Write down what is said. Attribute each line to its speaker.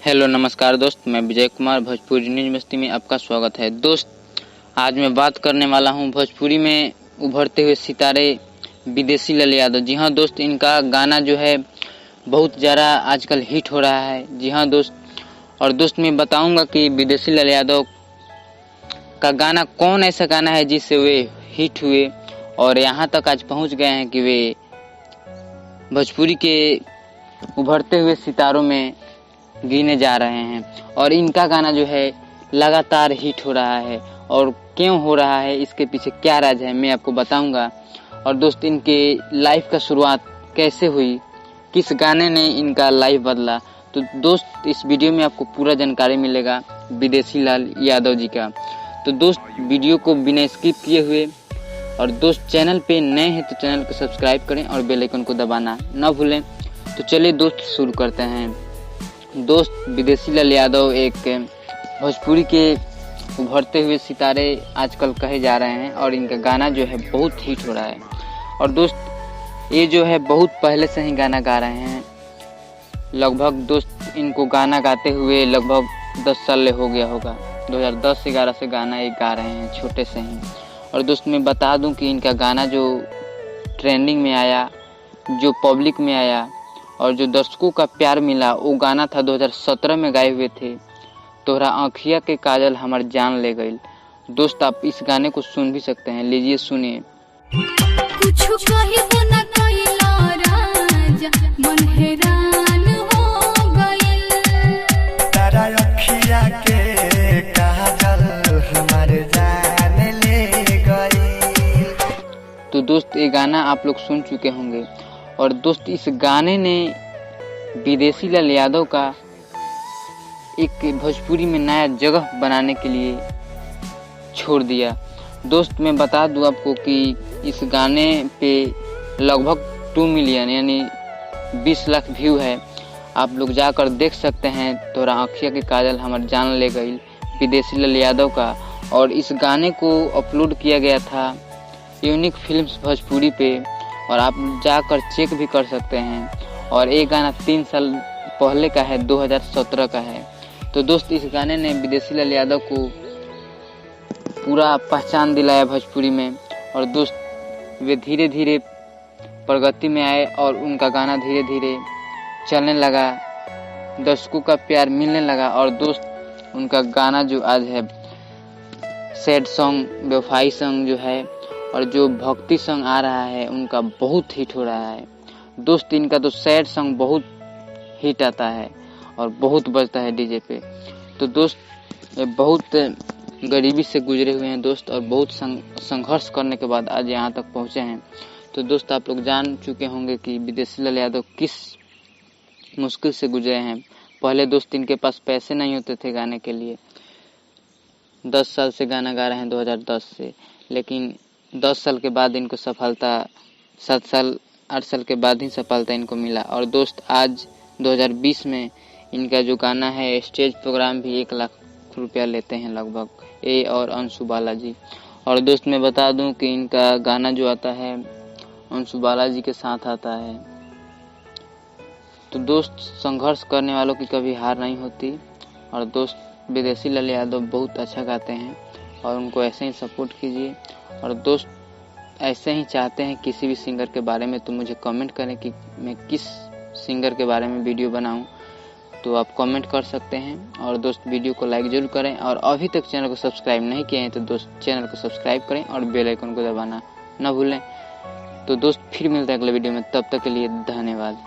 Speaker 1: Hello नमस्कार दोस्त, मैं विजय कुमार भोजपुरी न्यूज मस्ती में आपका स्वागत है। दोस्त, आज मैं बात करने वाला हूं भोजपुरी में उभरते हुए सितारे विदेशी लाल यादव। जी हां दोस्त, इनका गाना जो है बहुत ज़्यादा आजकल हिट हो रहा है। जी हां दोस्त, और दोस्त मैं बताऊंगा कि विदेशी लाल यादव का गाना कौन ऐसा गाना है जिससे वे हिट हुए और यहाँ तक आज पहुँच गए हैं कि वे भोजपुरी के उभरते हुए सितारों में गिने जा रहे हैं। और इनका गाना जो है लगातार हिट हो रहा है, और क्यों हो रहा है, इसके पीछे क्या राज है, मैं आपको बताऊंगा। और दोस्त, इनके लाइफ का शुरुआत कैसे हुई, किस गाने ने इनका लाइफ बदला, तो दोस्त इस वीडियो में आपको पूरा जानकारी मिलेगा विदेशी लाल यादव जी का। तो दोस्त, वीडियो को बिना स्किप किए हुए, और दोस्त चैनल पे नए हैं तो चैनल को सब्सक्राइब करें और बेल आइकन को दबाना न भूलें। तो चलिए दोस्त शुरू करते हैं। दोस्त, विदेशी लाल यादव एक भोजपुरी के उभरते हुए सितारे आजकल कहे जा रहे हैं, और इनका गाना जो है बहुत हिट हो रहा है। और दोस्त, ये जो है बहुत पहले से ही गाना गा रहे हैं। लगभग दोस्त इनको गाना गाते हुए लगभग 10 साल हो गया होगा। 2010-11 से गाना ये गा रहे हैं, छोटे से ही। और दोस्त मैं बता दूं कि इनका गाना जो ट्रेंडिंग में आया, जो पब्लिक में आया और जो दर्शकों का प्यार मिला, वो गाना था 2017 में गाए हुए थे, तोहरा आँखिया के काजल हमार जान ले गई। दोस्त, आप इस गाने को सुन भी सकते हैं, लीजिए सुनिए। तो दोस्त, ये गाना आप लोग सुन चुके होंगे। और दोस्त, इस गाने ने विदेशी लाल यादव का एक भोजपुरी में नया जगह बनाने के लिए छोड़ दिया। दोस्त मैं बता दूं आपको कि इस गाने पे लगभग 2 मिलियन यानी 20 लाख व्यू है। आप लोग जाकर देख सकते हैं, तोरा आँखिया के काजल हमार जान ले गई, विदेशी लाल यादव का। और इस गाने को अपलोड किया गया था यूनिक फिल्म्स भोजपुरी पे, और आप जाकर चेक भी कर सकते हैं। और ये गाना 3 साल पहले का है, 2017 का है। तो दोस्त, इस गाने ने विदेशी लाल यादव को पूरा पहचान दिलाया भोजपुरी में। और दोस्त, वे धीरे धीरे प्रगति में आए और उनका गाना धीरे धीरे चलने लगा, दर्शकों का प्यार मिलने लगा। और दोस्त, उनका गाना जो आज है सैड सॉन्ग, बेवफाई सॉन्ग जो है, और जो भक्ति सॉन्ग आ रहा है, उनका बहुत हिट हो रहा है। दोस्त, इनका तो सैड सॉन्ग बहुत हिट आता है और बहुत बजता है डीजे पे। तो दोस्त, ये बहुत गरीबी से गुजरे हुए हैं दोस्त, और बहुत संघर्ष करने के बाद आज यहाँ तक पहुँचे हैं। तो दोस्त, आप लोग जान चुके होंगे कि विदेशी लाल यादव किस मुश्किल से गुजरे हैं। पहले दोस्त इनके पास पैसे नहीं होते थे गाने के लिए। 10 साल से गाना गा रहे हैं, 2010 से, लेकिन 10 साल के बाद इनको सफलता, 7 साल 8 साल के बाद ही सफलता इनको मिला। और दोस्त, आज 2020 में इनका जो गाना है, स्टेज प्रोग्राम भी 1 लाख रुपया लेते हैं लगभग, ये और अंशु बालाजी। और दोस्त मैं बता दूं कि इनका गाना जो आता है अंशु बालाजी के साथ आता है। तो दोस्त, संघर्ष करने वालों की कभी हार नहीं होती। और दोस्त, विदेशी लाल यादव बहुत अच्छा गाते हैं, और उनको ऐसे ही सपोर्ट कीजिए। और दोस्त, ऐसे ही चाहते हैं किसी भी सिंगर के बारे में तो मुझे कमेंट करें कि मैं किस सिंगर के बारे में वीडियो बनाऊं, तो आप कमेंट कर सकते हैं। और दोस्त, वीडियो को लाइक जरूर करें, और अभी तक चैनल को सब्सक्राइब नहीं किए हैं तो दोस्त चैनल को सब्सक्राइब करें और बेल आइकन को दबाना न भूलें। तो दोस्त, फिर मिलते हैं अगले वीडियो में, तब तक के लिए धन्यवाद।